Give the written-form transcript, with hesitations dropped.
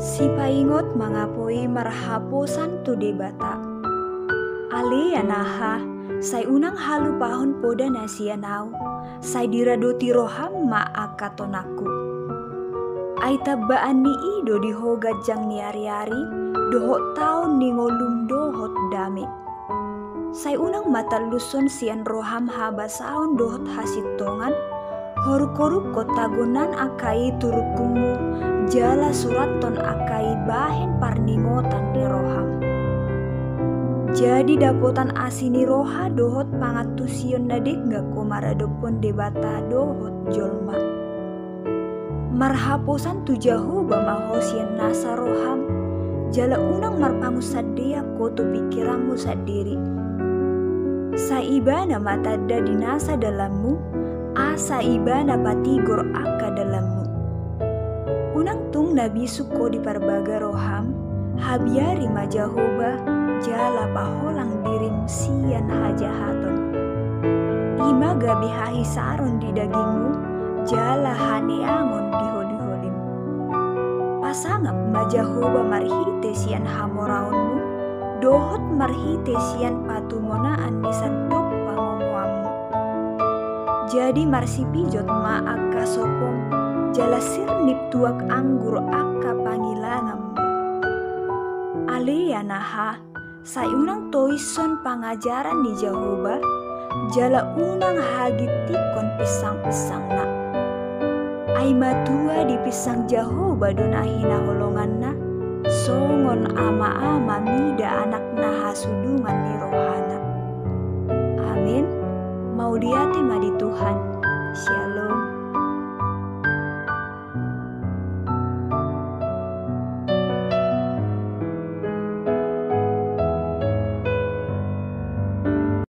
Si paingot mangapoi marhaposan tu debata. Ale anaha, say unang halu pahon poda nasianau, say diradoti roham ma akatonaku. Ay tabaan ni ido di hogat jang ni ari-ari, dohot taon ni ngolum dohot dami. Say unang mataluson sian roham habasaon dohot hasitongan, horuk-horuk kotagunan akai turukumu, jala suraton akai bahen parningotan ni roham. Jadi dapotan asini roha dohot pangatusion nadek gak komaradopon debata dohot jolma. Marhaposan tu jahu bamahosian nasa roham, jala unang marpangusadea koto pikiranmu sadiri. Saibana matada dinasa dalammu, asa ibana patigor aka dalammu. Unang tung nabisuko di parbaga roham, habiari majahoba, jala paholang dirim sian hajahaton. Ima gabi hahi saron di dagingmu, jala haneangon di holi-holim. Pasangap majahoba marhite sian hamoraonmu, dohot marhite sian patumonaan di sandok pangomuammu. Jadi marsipijot ma akka sopong, jala sirnip tuak anggur akka pangilangammu. Ale anaha, say unang toison pangajaran ni Jehovah, jala unang hagitikon pisang-pisang na. Ay matua di pisang Jehovah don ahina holongan na, songon ama-ama mida anak na hasudungan ni rohana. Amin. Mau diati madi Tuhan. Shalom.